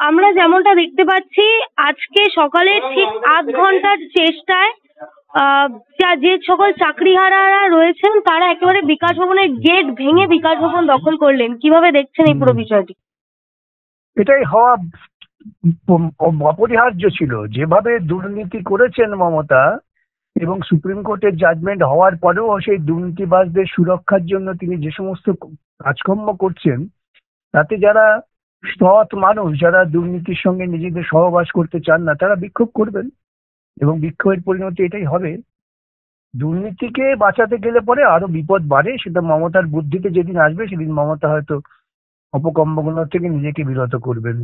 আমরা যেমনটা দেখতে পাচ্ছি আজকে সকালে ঠিক ৮ ঘন্টার চেষ্টায় যে সকল চাকরিহারারা রয়েছেন তারা একেবারে বিকাশ ভবনের গেট ভেঙে বিকাশ ভবন দখল করলেন। কিভাবে দেখছেন এই পুরো বিষয়টি? এটাই হওয়া অপরিহার্য ছিল। যেভাবে দুর্নীতি করেছেন মমতা, এবং সুপ্রিম কোর্টের জাজমেন্ট হওয়ার পরেও সেই দুর্নীতিবাজদের সুরক্ষার জন্য তিনি যে সমস্ত কাজকর্ম করছেন, তাতে যারা সৎ মানুষ, যারা দুর্নীতির সঙ্গে নিজেদের সহবাস করতে চান না, তারা বিক্ষোভ করবেন এবং বিক্ষোভের পরিণতি এটাই হবে। দুর্নীতিকে বাঁচাতে গেলে পরে আরো বিপদ বাড়ে। সেটা মমতার বুদ্ধিতে যেদিন আসবে সেদিন মমতা হয়তো অপকর্মগুলো থেকে নিজেকে বিরত করবেন।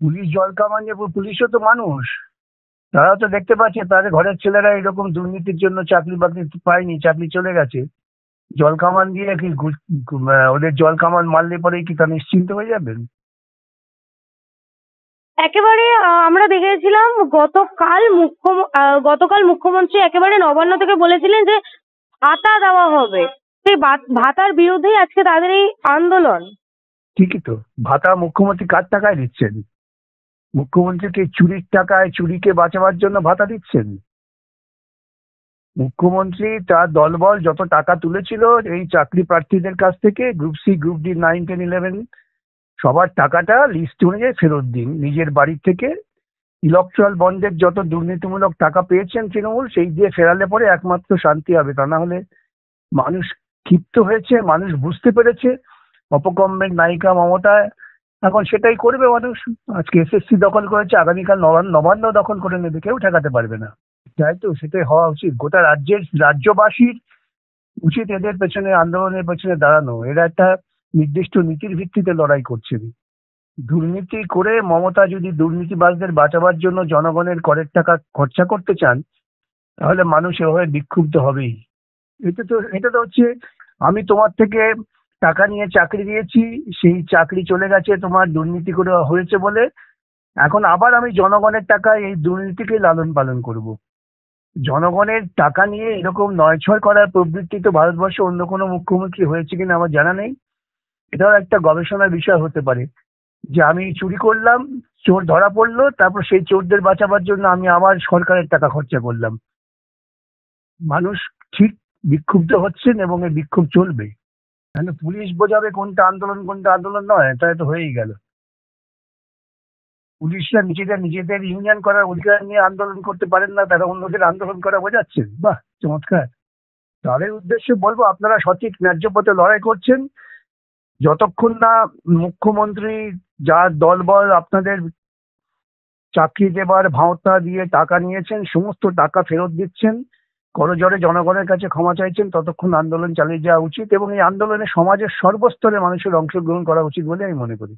পুলিশ জল কামান, যে পুলিশও তো মানুষ, তারাও তো দেখতে পাচ্ছে তাদের ঘরের ছেলেরা এরকম দুর্নীতির জন্য চাকরি বাকরি পায়নি, চাকরি চলে গেছে। জল কামান দিয়ে কি ওদের জল কামান মারলে পরেই কি তা নিশ্চিন্ত হয়ে যাবেন? একেবারে আমরা দেখেছিলাম গতকাল মুখ্যমন্ত্রী একেবারে নবান্ন থেকে বলেছিলেন যে ভাতা দেওয়া হবে। সেই ভাতার বিরুদ্ধেই আজকে তাদের এই আন্দোলন। ঠিকই তো। ভাতা মুখ্যমন্ত্রী কার টাকায় দিচ্ছেন? মুখ্যমন্ত্রীকে চুরির টাকায়, চুরিকে বাঁচাবার জন্য ভাতা দিচ্ছেন? মুখ্যমন্ত্রী তার দলবল যত টাকা তুলেছিল এই চাকরি প্রার্থীদের কাছ থেকে, গ্রুপ সি, গ্রুপ ডি, 9, 10, 11, সবার টাকাটা লিস্ট অনুযায়ী ফেরত দিন। নিজের বাড়ির থেকে ইলেকট্রাল বন্ডের যত দুর্নীতিমূলক টাকা পেয়েছেন তৃণমূল, সেই দিয়ে ফেরালে পরে একমাত্র শান্তি হবে। তা না হলে মানুষ ক্ষিপ্ত হয়েছে, মানুষ বুঝতে পেরেছে অপকর্মের নায়িকা মমতা, এখন সেটাই করবে মানুষ। আজকে এসএসসি দখল করেছে, আগামীকাল নবান্ন দখল করে নেবে, কেউ ঠেকাতে পারবে না। তাই তো, সেটাই হওয়া উচিত। গোটা রাজ্যবাসীর উচিত এদের পেছনে, আন্দোলনের পেছনে দাঁড়ানো। এরা একটা নির্দিষ্ট নীতির ভিত্তিতে লড়াই করছেন। দুর্নীতি করে মমতা যদি দুর্নীতিবাজদের বাঁচাবার জন্য জনগণের করের টাকা খরচা করতে চান, তাহলে মানুষ এভাবে বিক্ষুব্ধ হবেই। এটা তো হচ্ছে, আমি তোমার থেকে টাকা নিয়ে চাকরি দিয়েছি, সেই চাকরি চলে গেছে তোমার দুর্নীতি করে হয়েছে বলে, এখন আবার আমি জনগণের টাকায় এই দুর্নীতিকে লালন পালন করব। জনগণের টাকা নিয়ে এরকম নয়ছয় করার প্রবৃত্তি তো ভারতবর্ষে অন্য কোনো মুখ্যমন্ত্রী হয়েছে কিনা আমার জানা নেই। এটাও একটা গবেষণার বিষয় হতে পারে যে আমি চুরি করলাম, চোর ধরা পড়লো, তারপর সেই চোরদের বাঁচাবার জন্য আমি আবার সরকারের টাকা খরচা করলাম। মানুষ ঠিক বিক্ষুব্ধ হচ্ছেন এবং এই বিক্ষোভ চলবে। তাহলে পুলিশ বোঝাবে কোনটা আন্দোলন কোনটা আন্দোলন নয়, তাই তো হয়েই গেল। পুলিশরা নিজেদের ইউনিয়ন করার অধিকার নিয়ে আন্দোলন করতে পারেন না, তারা অন্যদের আন্দোলন করা বোঝাচ্ছেন। বাহ, চমৎকার। তাদের উদ্দেশ্যে বলবো, আপনারা সঠিক ন্যায্য পথে লড়াই করছেন। যতক্ষণ না মুখ্যমন্ত্রী, যার দলবল আপনাদের চাকরি দেবার ভাঁওতা দিয়ে টাকা নিয়েছেন, সমস্ত টাকা ফেরত দিচ্ছেন, করজোড়ে জনগণের কাছে ক্ষমা চাইছেন, ততক্ষণ আন্দোলন চালিয়ে যাওয়া উচিত এবং এই আন্দোলনে সমাজের সর্বস্তরে মানুষের অংশগ্রহণ করা উচিত বলে আমি মনে করি।